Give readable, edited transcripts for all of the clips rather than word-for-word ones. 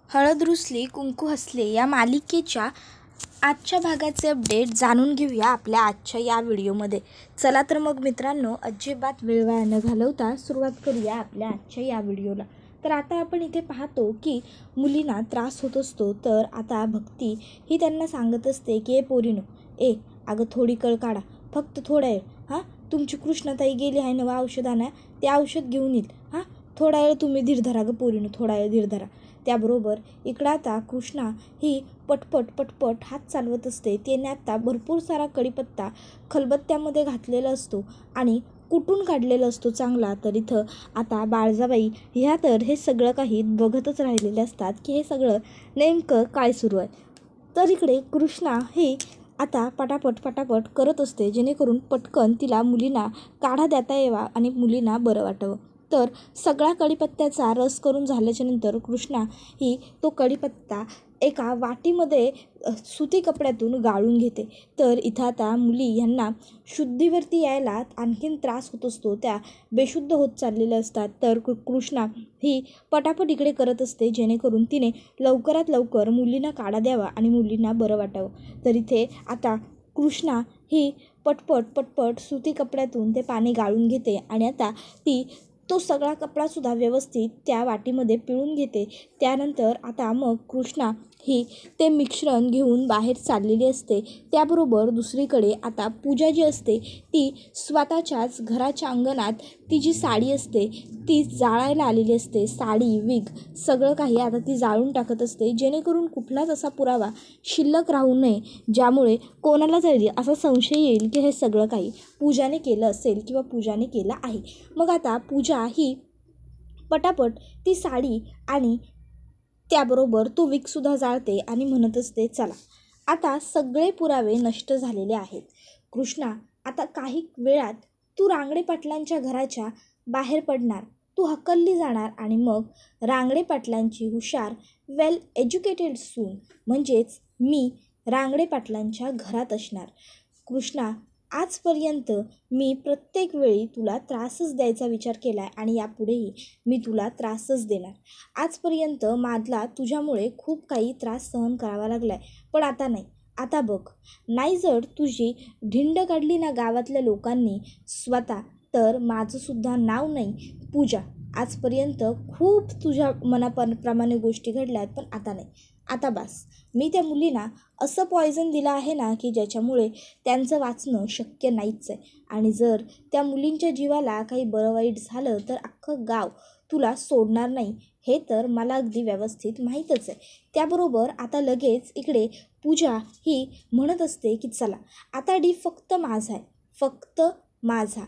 हळद रुसली कुंकू हसले या मालिकेच्या आजच्या भागाचे अपडेट जाणून घेऊया आपल्या आजच्या या व्हिडिओमध्ये. चला तर मग मित्रांनो, अजिबात वेळ वाया न घालवता सुरुवात करूया आपल्या आजच्या या व्हिडिओला. तर आता आपण इथे पाहतो की मुलींना त्रास होत असतो. तर आता भक्ती ही त्यांना सांगत असते की पोरीनो, अगं थोडी कळ काढा, फक्त थोडा वेळ. तुमची कृष्णाताई गेली आहे नवा औषध आणा, ते औषध घेऊन येईल. थोडा वेळ तुम्ही धीर धरा गं पोरीनो, थोडा वेळ धीर धरा. त्याबरोबर इकडं आता कृष्णा ही पटपट हात चालवत असते. त्याने आता भरपूर सारा कढीपत्ता खलबत्त्यामध्ये घातलेला असतो आणि कुटून काढलेला असतो चांगला. तर इथं आता बाळजाबाई ह्या तर हे सगळं काही बघतच राहिलेले असतात की हे सगळं नेमकं काय सुरू आहे. तर इकडे कृष्णा ही आता पटापट करत असते, जेणेकरून पटकन तिला मुलींना काढा देता यावा आणि मुलींना बरं वाटावं. तर सगळा कढीपत्त्याचा रस करून झाल्याच्या नंतर कृष्णा ही तो कढीपत्ता एका वाटीमध्ये सुती कपड्यातून गाळून घेते. तर इथं आता मुली यांना शुद्धीवरती यायला आणखीन त्रास होत असतो, त्या बेशुद्ध होत चाललेल्या असतात. तर कृष्णा ही पटापट इकडे करत असते, जेणेकरून तिने लवकरात लवकर मुलींना काढा द्यावा आणि मुलींना बरं वाटावं. तर इथे आता कृष्णा ही पटपट सुती कपड्यातून ते पाणी गाळून घेते आणि आता ती तो सगळा कपडासुद्धा व्यवस्थित त्या वाटीमध्ये पिळून घेते. त्यानंतर आता मग कृष्णा ही ते मिश्रण घेऊन बाहेर चाललेली असते. त्याबरोबर दुसरीकडे आता पूजा जी असते ती स्वतःच्याच घराच्या अंगणात ती जी साडी असते ती जाळायला आलेली असते. साडी, विग सगळं काही आता ती जाळून टाकत असते, जेणेकरून कुठलाच असा पुरावा शिल्लक राहू नये, ज्यामुळे कोणाला तरी असा संशय येईल की हे सगळं काही पूजाने केलं असेल किंवा पूजाने केलं आहे. मग आता पूजा ही पटापट ती साडी आणि त्याबरोबर तो विगसुद्धा जाळते आणि म्हणत असते, चला आता सगळे पुरावे नष्ट झालेले आहेत. कृष्णा, आता काही वेळात तू रांगडे पाटलांच्या घराच्या बाहेर पडणार, तू हकलली जाणार आणि मग रांगडे पाटलांची हुशार वेल एज्युकेटेड सून म्हणजेच मी रांगडे पाटलांच्या घरात असणार. कृष्णा, आजपर्यंत मी प्रत्येक वेळी तुला त्रासच द्यायचा विचार केला आहे आणि यापुढेही मी तुला त्रासच देणार. आजपर्यंत मला तुझ्यामुळे खूप काही त्रास सहन करावा लागला आहे, पण आता नाही. आता बघ, नाही जर तुझी ढिंड काढली ना गावातल्या लोकांनी स्वतः, तर माझंसुद्धा नाव नाही पूजा. आजपर्यंत खूप तुझ्या मनाप्रमाणे गोष्टी घडल्या आहेत, पण आता नाही. आता बास. मी त्या मुलींना असं पॉयझन दिलं आहे ना की ज्याच्यामुळे त्यांचं वाचणं शक्य नाहीच आहे. आणि जर त्या मुलींच्या जीवाला काही बरं वाईट झालं तर अख्खं गाव तुला सोडणार नाही, हे तर मला अगदी व्यवस्थित माहीतच आहे. त्याबरोबर आता लगेच इकडे पूजा ही म्हणत असते की चला आता डी फक्त माझा आहे, फक्त माझा.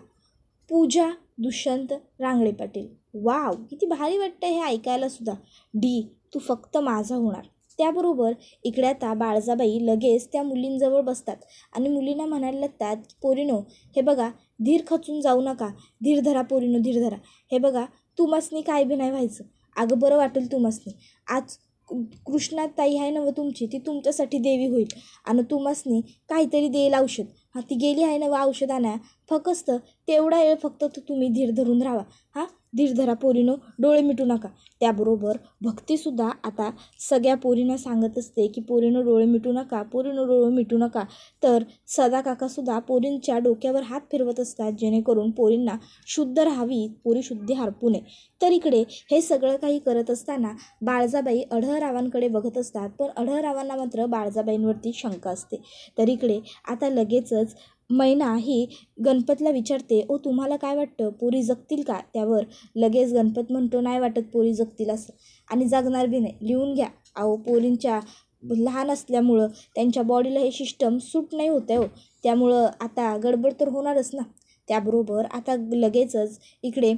पूजा दुष्यंत रांगडे पाटील. वाव, किती भारी वाटतं हे ऐकायला सुद्धा. डी तू फक्त माझा होणार. त्याबरोबर इकडे आता बाळजाबाई लगेच त्या मुलींजवळ बसतात आणि मुलींना म्हणायला लागतात की पोरीनो, हे बघा, धीर खचून जाऊ नका, धीर धरा पोरीनो, धीर धरा. हे बघा, तुमासनी काय बी नाही व्हायचं. अगं बरं वाटेल तुमासनी. आज कृष्णाताई आहे नवं तुमची, ती तुमच्यासाठी देवी होईल आणि तुमासनी काहीतरी देईल औषध. ती गेली आहे नवं औषध आणा, फक्त तेवढा वेळ फक्त तुम्ही धीर धरून राहा. धीर धरा पोरीनो, डोळे मिटू नका. त्याबरोबर भक्तीसुद्धा आता सगळ्या पोरींना सांगत असते की पोरीनो डोळे मिटू नका, पोरीनो डोळे मिटू नका. तर सदा काकासुद्धा पोरींच्या डोक्यावर हात फिरवत असतात, जेणेकरून पोरींना शुद्ध राहावी, पोरी शुद्धी हरपू नये. तर इकडे हे सगळं काही करत असताना बाळजाबाई अढळरावांकडे बघत असतात, पण अढळरावांना मात्र बाळजाबाईंवरती शंका असते. तर इकडे आता लगेचच मैना ही गणपतला विचारते, तुम्हाला काय वाटतं, पोरी जगतील का? त्यावर लगेच गणपत म्हणतो, नाही वाटत पोरी जगतील असं, आणि जगणार बी नाही. लिहून घ्या. पोरींच्या लहान असल्यामुळं त्यांच्या बॉडीला हे सिस्टम सूट नाही होत आहे त्यामुळं आता गडबड तर होणारच ना. त्याबरोबर आता लगेचच इकडे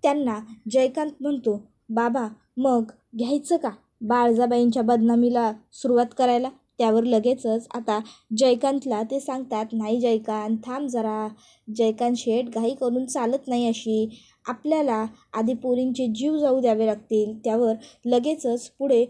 त्यांना जयकांत म्हणतो, बाबा मग घ्यायचं का बाळजाबाईंच्या बदनामीला सुरुवात करायला? त्यावर लगेचच आता जयकांतला ते सांगतात, नाही जयकांत, थांब जरा. जयकांत शेठ, घाई करून चालत नाही अशी. आपल्याला आधी पोरींचे जीव जाऊ द्यावे लागतील. त्यावर लगेचच पुढे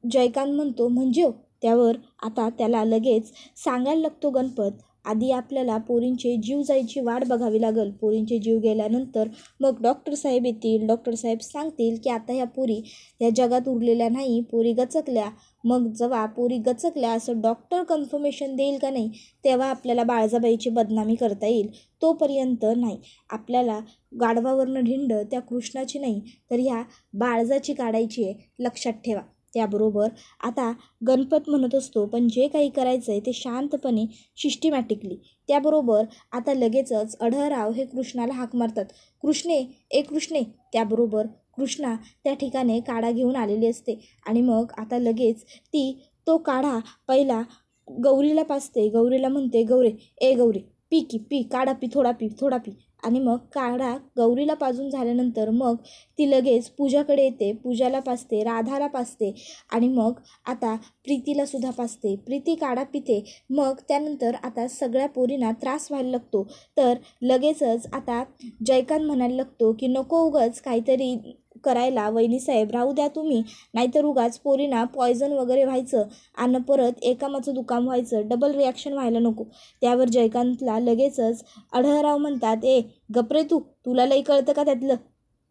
जयकांत म्हणतो, म्हणजे त्यावर आता त्याला लगेच सांगायला लागतो गणपत, आधी आपल्याला पोरींचे जीव जायची वाट बघावी लागेल. पोरींचे जीव गेल्यानंतर मग डॉक्टर साहेब येतील. डॉक्टर साहेब सांगतील की आता ह्या पोरी ह्या जगात उरलेल्या नाही, पोरी गचकल्या. मग जेव्हा पोरी गचकल्या असं डॉक्टर कन्फर्मेशन देईल का नाही, तेव्हा आपल्याला बाळजाबाईची बदनामी करता येईल. तोपर्यंत नाही. आपल्याला गाढवावरनं ढिंड त्या कृष्णाची नाही तर ह्या बाळजाची काढायची आहे, लक्षात ठेवा. त्याबरोबर आता गणपत म्हणत असतो, पण जे काही करायचं आहे ते शांतपणे सिस्टमॅटिकली. त्याबरोबर आता लगेचच अढळराव हे कृष्णाला हाक मारतात, कृष्णे, ए कृष्णे. त्याबरोबर कृष्णा त्या ठिकाणी काढा घेऊन आलेली असते आणि मग आता लगेच ती तो काढा पहिला गौरीला पाजते. गौरीला म्हणते, गौरे, ए गौरी, पी की पी, काढा पी, थोडा पी, थोडा पी. आणि मग काढा गौरीला पाजून झाल्यानंतर मग ती लगेच पूजाकडे येते. पूजाला पाजते, राधाला पाजते आणि मग आता प्रीतीला सुद्धा पाजते. प्रीती काढा पिते. मग त्यानंतर आता सगळ्या पोरींना त्रास व्हायला लागतो. तर लगेचच आता जयकांत म्हणायला लागतो की नको उगाच काहीतरी करायला वहिनीसाहेब, राहू द्या तुम्ही, नाहीतर उगाच पोरींना पॉयझन वगैरे व्हायचं आणि परत एकामाचं दुकान व्हायचं, डबल रिॲक्शन व्हायला नको. त्यावर जयकांतला लगेचच अढळराव म्हणतात, ए गपरे, तुला लई कळतं का त्यातलं,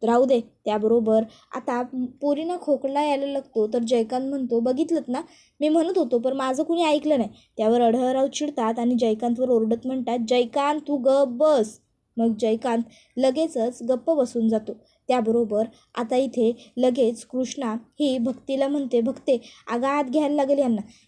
राहू दे. त्याबरोबर आता पोरींना खोकला यायला लागतो. तर जयकांत म्हणतो, बघितलंत ना, मी म्हणत होतो पण माझं कुणी ऐकलं नाही. त्यावर अढळराव चिडतात आणि जयकांतवर ओरडत म्हणतात, जयकांत तू गप्प बस. मग जयकांत लगेचच गप्प बसून जातो. त्याबरोबर आता इथे लगेच कृष्णा ही भक्तीला म्हणते, भक्ते अगं आत घ्यायला लागेल,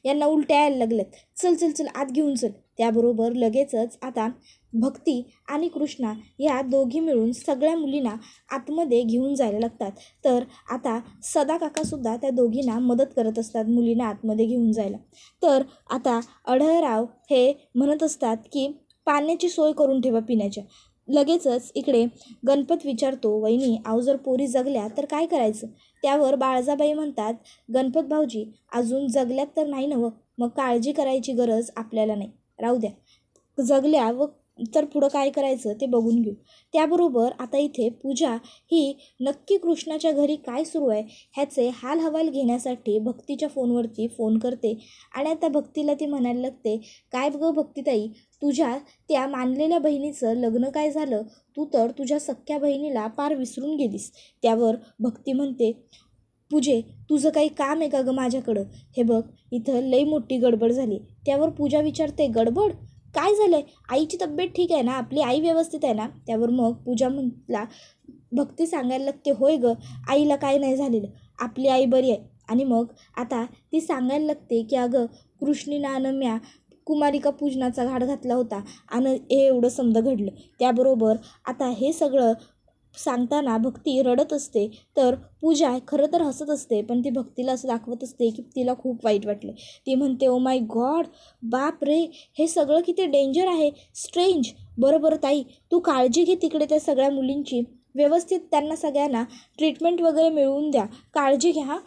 यांना उलट्या यायला लागल्यात, चल चल चल आत घेऊन चल. त्याबरोबर लगेचच आता भक्ती आणि कृष्णा या दोघी मिळून सगळ्या मुलींना आतमध्ये घेऊन जायला लागतात. तर आता सदा काकासुद्धा त्या दोघींना मदत करत असतात मुलींना आतमध्ये घेऊन जायला. तर आता अढळराव हे म्हणत असतात की पाण्याची सोय करून ठेवा पिण्याच्या. लगेचच इकडे गणपत विचारतो, वहिनी अहो जर पोरी जगल्या तर काय करायचं. त्यावर बाळजाबाई म्हणतात, गणपत भाऊजी अजून जगल्यात तर नाही नव्ह, मग काळजी करायची गरज आपल्याला नाही, राहू द्या, जगल्या व तर पुढं काय करायचं ते बघून घेऊ. त्याबरोबर आता इथे पूजा ही नक्की कृष्णाच्या घरी काय सुरू आहे ह्याचे हालहवाल घेण्यासाठी भक्तीच्या फोनवरती फोन करते आणि आता भक्तीला ती म्हणायला लागते, काय गं भक्तीताई, तुझ्या त्या मानलेल्या बहिणीचं लग्न काय झालं, तू तर तुझ्या सख्ख्या बहिणीला पार विसरून गेलीस. त्यावर भक्ती म्हणते, पूजे तुझं काही काम आहे का गं माझ्याकडं, हे बघ इथं लई मोठी गडबड झाली. त्यावर पूजा विचारते, गडबड काय झालं आहे, आईची तब्येत ठीक आहे ना, आपली आई व्यवस्थित आहे ना. त्यावर मग पूजा म्हटला भक्ती सांगायला लागते, होय गं आईला काय नाही झालेलं, आपली आई बरी आहे. आणि मग आता ती सांगायला लागते की अगं कृष्णीनं आणि म्या कुमारिका पूजनाचा घाट घातला होता आणि हे एवढं समजा घडलं. त्याबरोबर आता हे सगळं सांगताना भक्ती रडत असते. तर पूजा खरं तर हसत असते, पण ती भक्तीला असं दाखवत असते की तिला खूप वाईट वाटलं. ती म्हणते, ओ माय गॉड, बाप रे, हे सगळं किती डेंजर आहे, स्ट्रेंज. बरं ताई, तू काळजी घे तिकडे त्या सगळ्या मुलींची, व्यवस्थित त्यांना सगळ्यांना ट्रीटमेंट वगैरे मिळवून द्या, काळजी घ्या हां,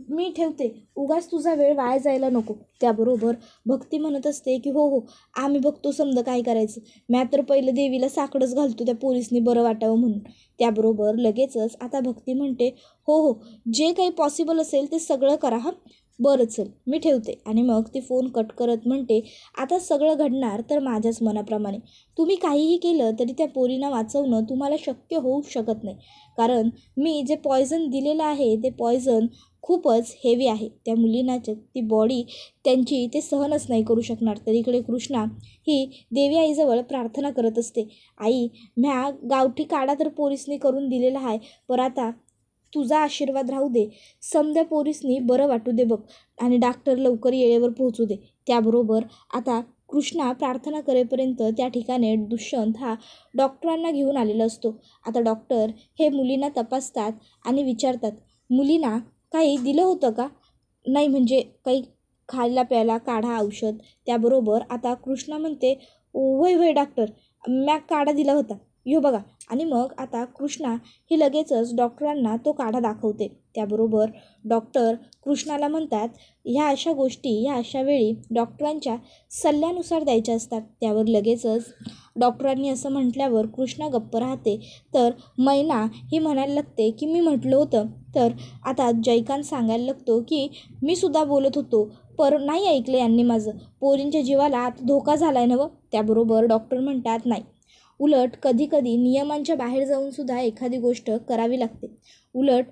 मी ठेवते, उगाच तुझा वेळ वाया जायला नको. त्याबरोबर भक्ती म्हणत असते की हो आम्ही बघतो समजा काय करायचं, म्या तर पहिलं देवीला साकडंच घालतो त्या पोलिसनी बरं वाटावं म्हणून. त्याबरोबर लगेचच आता भक्ती म्हणते, हो जे काही पॉसिबल असेल ते सगळं करा हां, बरं चल मी ठेवते. आणि मग ती फोन कट करत म्हणते, आता सगळं घडणार तर माझ्याच मनाप्रमाणे, तुम्ही काहीही केलं तरी त्या पोरींना वाचवणं तुम्हाला शक्य होऊ शकत नाही, कारण मी जे पॉयझन दिलेलं आहे ते पॉयझन खूपच हेवी आहे, त्या मुलींना ती बॉडी त्यांची ते सहनच नाही करू शकणार. तर इकडे कृष्णा ही देवी आईजवळ प्रार्थना करत असते, आई म्या गावठी काढा तर पोरीसनी करून दिलेला आहे, पर आता तुझा आशीर्वाद राहू दे, समद्या पोरीसनी बरं वाटू दे बघ आणि डॉक्टर लवकर येळेवर पोहोचू दे. त्याबरोबर आता कृष्णा प्रार्थना करेपर्यंत त्या ठिकाणी दुष्यंत हा डॉक्टरांना घेऊन आलेला असतो. आता डॉक्टर हे मुलींना तपासतात आणि विचारतात, मुलींना काही दिलं होतं का, नाही म्हणजे काही खायला प्यायला काढा औषध. त्याबरोबर आता कृष्णा म्हणते, होय डॉक्टर, म्या काढा दिला होता, यो बघा आणि मग आता कृष्णा ही लगेचच डॉक्टरांना तो काढा दाखवते. त्याबरोबर डॉक्टर कृष्णाला म्हणतात ह्या अशा गोष्टी ह्या अशा वेळी डॉक्टरांच्या सल्ल्यानुसार द्यायच्या असतात. त्यावर लगेचच डॉक्टरांनी असं म्हटल्यावर कृष्णा गप्प राहते. तर मैना ही म्हणायला लागते की मी म्हटलं होतं. तर आता जयकांत सांगायला लागतो की मी सुद्धा बोलत होतो नाही ऐकलं यांनी माझं. पोरींच्या जीवाला आता धोका झाला आहे नवं. त्याबरोबर डॉक्टर म्हणतात नाही, उलट कधीकधी नियमांच्या बाहेर जाऊन सुद्धा एखादी गोष्ट करावी लागते. उलट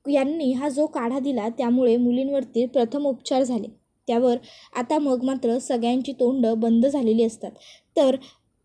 यांनी हा जो काढा दिला त्यामुळे मुलींवरती प्रथम उपचार झाले. त्यावर आता मग मात्र सगळ्यांची तोंडं बंद झालेली असतात. तर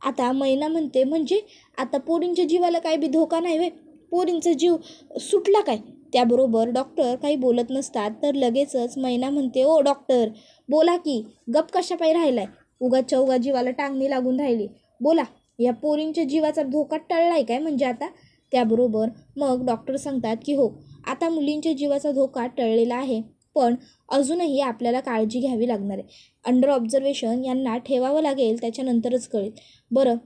आता मैना म्हणते म्हणजे आता पोरींच्या जीवाला काय बी धोका नाही वे, पोरींचा जीव सुटला काय. त्याबरोबर डॉक्टर काही बोलत नसतात. तर लगेचच मैना म्हणते ओ डॉक्टर बोला की, गप कशा पायी राहिलाय, उगाच्या उगा जीवाला टांगणी लागून राहिली, बोला या पोरींच्या जीवाचा धोका टळलाय काय म्हणजे आता. त्याबरोबर मग डॉक्टर सांगतात की हो आता मुलींच्या जीवाचा धोका टळलेला आहे, पण अजूनही आपल्याला काळजी घ्यावी लागणार आहे. अंडर ऑब्झर्वेशन यांना ठेवावं लागेल, त्याच्यानंतरच कळेल. बरं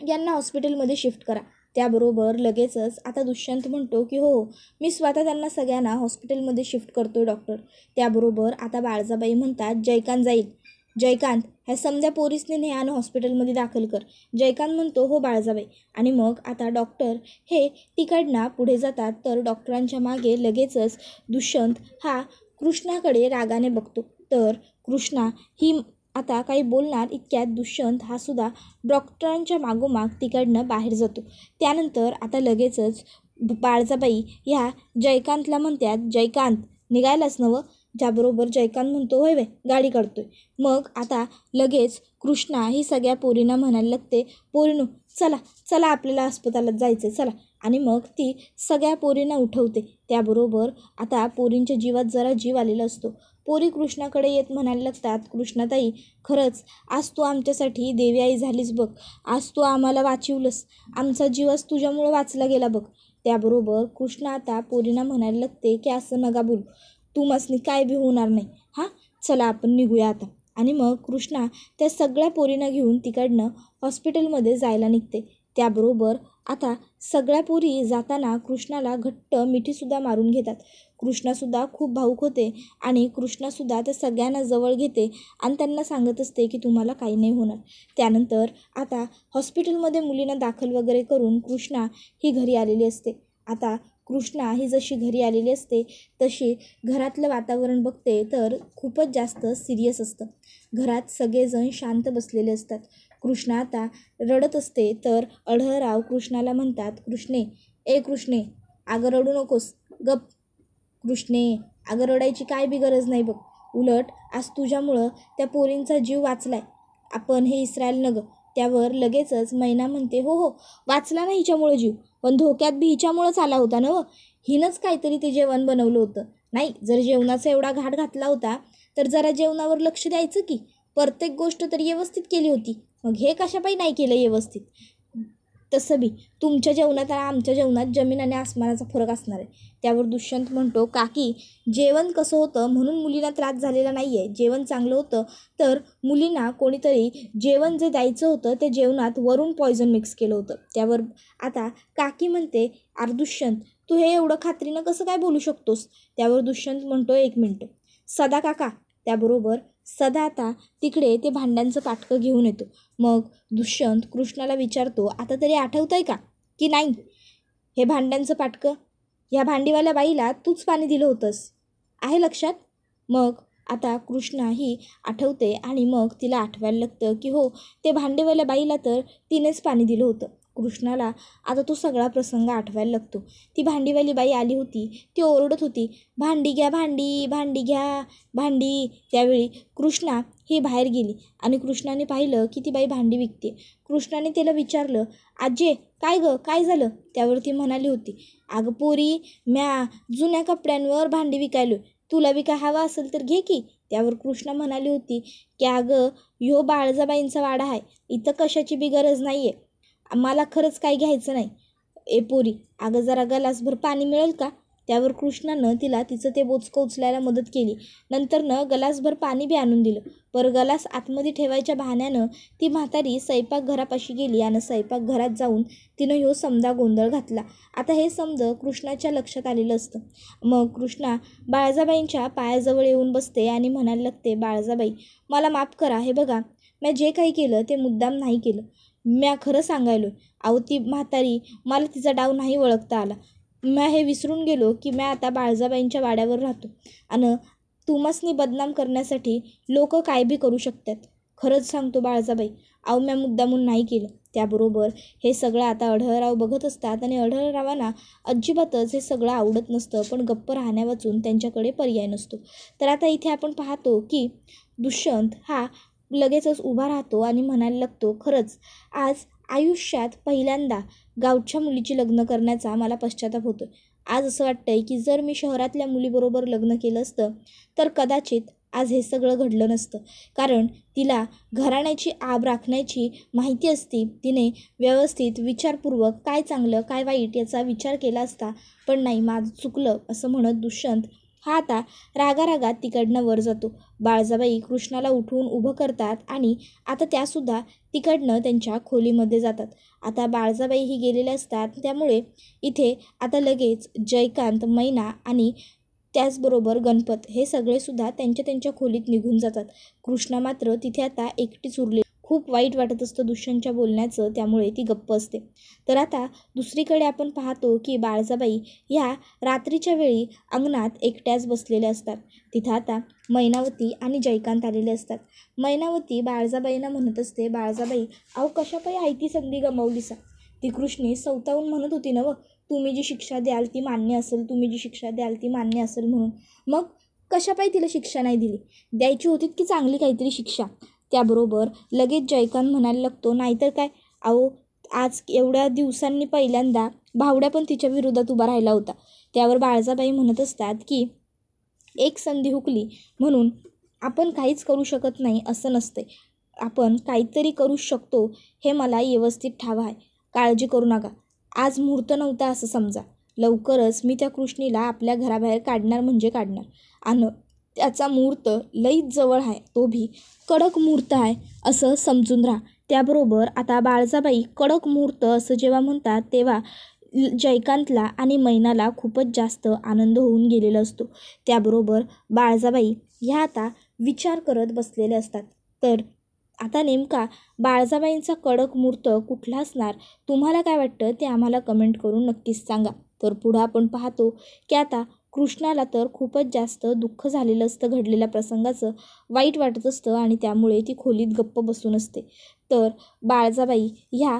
यांना हॉस्पिटलमध्ये शिफ्ट करा. त्याबरोबर लगेचच आता दुष्यंत म्हणतो की हो मी स्वतः त्यांना सगळ्यांना हॉस्पिटलमध्ये शिफ्ट करतो डॉक्टर. त्याबरोबर आता बाळजाबाई म्हणतात जयकांत जाईल. जयकांत ह्या समध्या पोरीसने न्यायानं हॉस्पिटलमध्ये दाखल कर. जयकांत म्हणतो हो बाळजाबाई. आणि मग आता डॉक्टर हे तिकडनं पुढे जातात. तर डॉक्टरांच्या मागे लगेचच दुष्यंत हा कृष्णाकडे रागाने बघतो. तर कृष्णा ही आता काही बोलणार इतक्यात दुष्यंत हा सुद्धा डॉक्टरांच्या मागोमाग तिकडनं बाहेर जातो. त्यानंतर आता लगेचच बाळजाबाई ह्या जयकांतला म्हणतात जयकांत निघायलाच नवं. ज्याबरोबर जयकांत म्हणतो होय वे गाडी काढतोय. मग आता लगेच कृष्णा ही सगळ्या पोरींना म्हणायला लागते पोरींनो चला चला आपल्याला अस्पतालात जायचं चला. आणि मग ती सगळ्या पोरींना उठवते. त्याबरोबर आता पोरींच्या जीवात जरा जीव आलेला असतो. पोरी कृष्णाकडे येत म्हणायला लागतात कृष्णाताई खरंच आज तू आमच्यासाठी देवी आई झालीस बघ, आज तू आम्हाला वाचवलंस, आमचा जीवच तुझ्यामुळं वाचला गेला बघ. त्याबरोबर कृष्णा आता पोरींना म्हणायला लागते की असं नका बोलू, तू मसनी काय बी होणार नाही, हां चला आपण निघूया आता. आणि मग कृष्णा त्या सगळ्या पोरींना घेऊन तिकडनं हॉस्पिटलमध्ये जायला निघते. त्याबरोबर आता सगळ्या पोरी जाताना कृष्णाला घट्ट मिठीसुद्धा मारून घेतात. कृष्णासुद्धा खूप भावूक होते आणि कृष्णासुद्धा त्या सगळ्यांना जवळ घेते आणि त्यांना सांगत असते की तुम्हाला काही नाही होणार. त्यानंतर आता हॉस्पिटलमध्ये मुलींना दाखल वगैरे करून कृष्णा ही घरी आलेली असते. आता कृष्णा ही जशी घरी आलेली असते तशी घरातलं वातावरण बघते तर खूपच जास्त सिरियस असतं. घरात सगळेजण शांत बसलेले असतात. कृष्णा आता रडत असते. तर अढळराव कृष्णाला म्हणतात कृष्णे कृष्णे अगं रडू नकोस, गप कृष्णे, अगं रडायची काय बी गरज नाही बघ, उलट आज तुझ्यामुळं त्या पोरींचा जीव वाचलाय, आपण हे इस्रायल नग. त्यावर लगेचच मैना म्हणते हो वाचला ना हिच्यामुळं जीव, पण धोक्यात बी हिच्यामुळंच आला होता ना व, हिनंच काहीतरी ते जेवण बनवलं होतं. नाही जर जेवणाचा एवढा घाट घातला होता तर जरा जेवणावर लक्ष द्यायचं की, प्रत्येक गोष्ट तर व्यवस्थित केली होती, मग हे कशापायी नाही केलं व्यवस्थित. तसं बी तुमच्या जेवणात आणि आमच्या जेवणात जमीन आणि आसमानाचा फरक असणार आहे. त्यावर दुष्यंत म्हणतो काकी जेवण कसं होतं म्हणून मुलींना त्रास झालेला नाही आहे, जेवण चांगलं होतं तर मुलींना कोणीतरी जेवण जे द्यायचं होतं ते जेवणात वरून पॉयझन मिक्स केलं होतं. त्यावर आता काकी म्हणते अरे दुष्यंत तू हे एवढं खात्रीनं कसं काय बोलू शकतोस. त्यावर दुष्यंत म्हणतो एक मिनटं सदा काका. त्याबरोबर सदा आता तिकडे ते भांड्यांचं पाटकं घेऊन येतो. मग दुष्यंत कृष्णाला विचारतो आता तरी आठवतंय का की नाही हे भांड्यांचं पाटकं, ह्या भांडीवाल्या बाईला तूच पाणी दिलं होतंस, आहे लक्षात. मग आता कृष्णा ही आठवते आणि मग तिला आठवायला लागतं की हो ते भांडीवाल्या बाईला तर तिनेच पाणी दिलं होतं. कृष्णाला आता तो सगळा प्रसंग आठवायला लागतो. ती भांडीवाली बाई आली होती, ती ओरडत होती भांडी घ्या भांडी, भांडी घ्या भांडी. त्यावेळी कृष्णा ही बाहेर गेली आणि कृष्णाने पाहिलं की ती बाई भांडी विकते. कृष्णाने तिला विचारलं आजे काय गं काय झालं. त्यावर ती म्हणाली होती अगं पोरी म्या जुन्या कपड्यांवर भांडी विकायलो, तुला बी काय हवा असेल तर घे की. त्यावर कृष्णा म्हणाली होती की अगं ह्यो बाळजाबाईंचा वाडा आहे, इथं कशाची बी गरज नाही आहे, मला खरंच काही घ्यायचं नाही. पोरी अगं जरा गलासभर पाणी मिळेल का. त्यावर कृष्णानं तिला तिचं ते बोचकं उचलायला मदत केली. नंतरनं गलासभर पाणी बी आणून दिलं. गलास आतमध्ये ठेवायच्या बहाण्यानं ती म्हातारी स्वयंपाकघरापाशी गेली आणि स्वयंपाकघरात जाऊन तिनं ह्यो समदा गोंधळ घातला. आता हे समज कृष्णाच्या लक्षात आलेलं असतं. मग कृष्णा बाळजाबाईंच्या पायाजवळ येऊन बसते आणि म्हणायला लागते, बाळजाबाई मला माफ करा. हे बघा, मी जे काही केलं ते मुद्दाम नाही केलं. म्या खरं सांगायलोय. अहो ती म्हातारी, मला तिचा डाव नाही ओळखता आला. म्या हे विसरून गेलो की म्या आता बाळजाबाईंच्या वाड्यावर राहतो आणि तुमासनी बदनाम करण्यासाठी लोक काय बी करू शकतात. खरंच सांगतो बाळजाबाई, अहो म्या मुद्दामून नाही केलं. त्याबरोबर हे सगळं आता अढळराव बघत असतात आणि अढळरावांना अजिबातच हे सगळं आवडत नसतं, पण गप्प राहण्या वाचून त्यांच्याकडे पर्याय नसतो. तर आता इथे आपण पाहतो की दुष्यंत हा लगेचच उभा राहतो आणि म्हणायला लागतो, खरंच आज आयुष्यात पहिल्यांदा गावच्या मुलीची लग्न करण्याचा मला पश्चाताप होतो. आज असं वाटतंय की जर मी शहरातल्या मुलीबरोबर लग्न केलं असतं तर कदाचित आज हे सगळं घडलं नसतं. कारण तिला घराण्याची आब राखण्याची माहिती असती. तिने व्यवस्थित विचारपूर्वक काय चांगलं काय वाईट याचा विचार केला असता. पण नाही, माझं चुकलं असं म्हणत दुष्यंत हा आता रागारागात तिकडनं वर जातो. बाळजाबाई कृष्णाला उठवून उभं करतात आणि आता त्यासुद्धा तिकडनं त्यांच्या खोलीमध्ये जातात. आता बाळजाबाई ही गेलेले असतात, त्यामुळे इथे आता लगेच जयकांत, मैना आणि त्याचबरोबर गणपत हे सगळेसुद्धा त्यांच्या खोलीत निघून जातात. कृष्णा मात्र तिथे आता एकटीच उरली. खूप वाईट वाटत असतं दुष्यंतच्या बोलण्याचं, त्यामुळे ती गप्प असते. तर आता दुसरीकडे आपण पाहतो की बाळजाबाई ह्या रात्रीच्या वेळी अंगणात एकट्याच बसलेल्या असतात. तिथं आता मैनावती आणि जयकांत आलेले असतात. मैनावती बाळजाबाईंना म्हणत असते, बाळजाबाई अहो कशापायी आहे ती संधी गमावलीसा. ती कृष्णी सवतावून म्हणत होती ना, तुम्ही जी शिक्षा द्याल ती मान्य असेल, तुम्ही जी शिक्षा द्याल ती मान्य असेल म्हणून. मग कशापायी तिला शिक्षा नाही दिली? द्यायची होती की चांगली काहीतरी शिक्षा. त्याबरोबर लगेच जयकांत म्हणायला लागतो, नाहीतर काय, अहो आज एवढ्या दिवसांनी पहिल्यांदा भावड्या पण तिच्या विरोधात उभा राहिला होता. त्यावर बाळजाबाई म्हणत असतात की एक संधी हुकली म्हणून आपण काहीच करू शकत नाही असं नसते. आपण काहीतरी करू शकतो हे मला व्यवस्थित ठाव आहे. काळजी करू नका. आज मुहूर्त नव्हता असं समजा. लवकरच मी त्या कृष्णीला आपल्या घराबाहेर काढणार म्हणजे काढणार आणि त्याचा मुहूर्त लईच जवळ आहे, तो भी कडक मुहूर्त आहे असं समजून राहा. त्याबरोबर आता बाळजाबाई कडक मुहूर्त असं जेव्हा म्हणतात तेव्हा जयकांतला आणि मैनाला खूपच जास्त आनंद होऊन गेलेला असतो. त्याबरोबर बाळजाबाई ह्या आता विचार करत बसलेले असतात. तर आता नेमका बाळजाबाईंचा कडक मुहूर्त कुठला असणार, तुम्हाला काय वाटतं ते आम्हाला कमेंट करून नक्कीच सांगा. तर पुढं आपण पाहतो की आता कृष्णाला तर खूपच जास्त दुःख झालेलं असतं, घडलेल्या प्रसंगाचं वाईट वाटत असतं आणि त्यामुळे ती खोलीत गप्प बसून असते. तर बाळजाबाई ह्या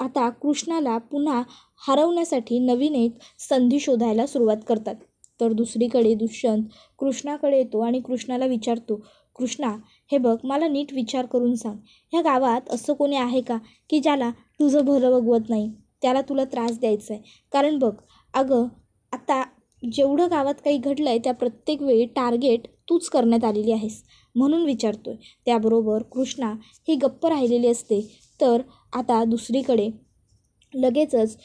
आता कृष्णाला पुन्हा हरवण्यासाठी नवीन एक संधी शोधायला सुरुवात करतात. तर दुसरीकडे दुष्यंत कृष्णाकडे येतो आणि कृष्णाला विचारतो, कृष्णा हे बघ, मला नीट विचार करून सांग, ह्या गावात असं कोणी आहे का की ज्याला तुझं भलं बघवत नाही, त्याला तुला त्रास द्यायचा आहे? कारण बघ अगं, आता जेवढं गावात काही घडलं आहे त्या प्रत्येक वेळी टार्गेट तूच करण्यात आलेली आहेस, म्हणून विचारतोय. त्याबरोबर कृष्णा ही गप्प राहिलेली असते. तर आता दुसरीकडे लगेचच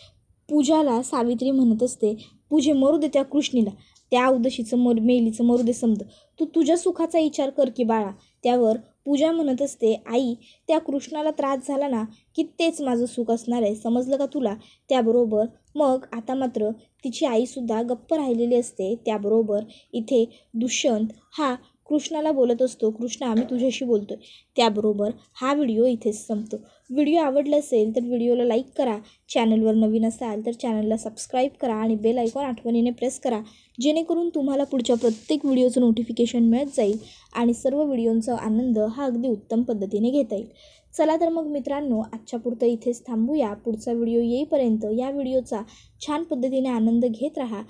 पूजाला सावित्री म्हणत असते, पूजे मरू दे त्या कृष्णीला, त्या उदशीचं मेलीचं मरू दे समज, तू तुझ्या सुखाचा विचार कर की बाळा. त्यावर पूजा म्हणत असते, आई त्या कृष्णाला त्रास झाला ना की तेच माझं सुख असणार आहे, समजलं का तुला? त्याबरोबर मग आता मात्र तिची आईसुद्धा गप्प राहिलेली असते. त्याबरोबर इथे दुष्यंत हा कृष्णाला बोलत असतो, कृष्णा आम्ही तुझ्याशी बोलतोय. त्याबरोबर हा व्हिडिओ इथेच संपतो. व्हिडिओ आवडला असेल तर व्हिडिओला लाईक करा. चॅनलवर नवीन असाल तर चॅनलला सबस्क्राईब करा आणि बेल आयकॉन आठवणीने प्रेस करा, जेणेकरून तुम्हाला पुढच्या प्रत्येक व्हिडिओचं नोटिफिकेशन मिळत जाईल आणि सर्व व्हिडिओंचा आनंद हा अगदी उत्तम पद्धतीने घेता येईल. चला तर मग मित्रांनो, आजच्या पुरतं इथेच थांबूया. पुढचा व्हिडिओ येईपर्यंत या व्हिडिओचा छान पद्धतीने आनंद घेत राहा.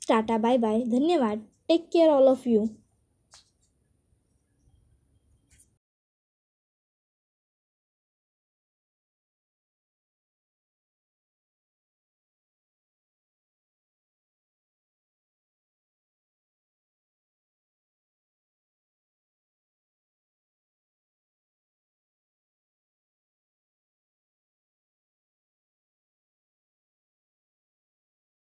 टाटा, बाय बाय, धन्यवाद. Take care all of you.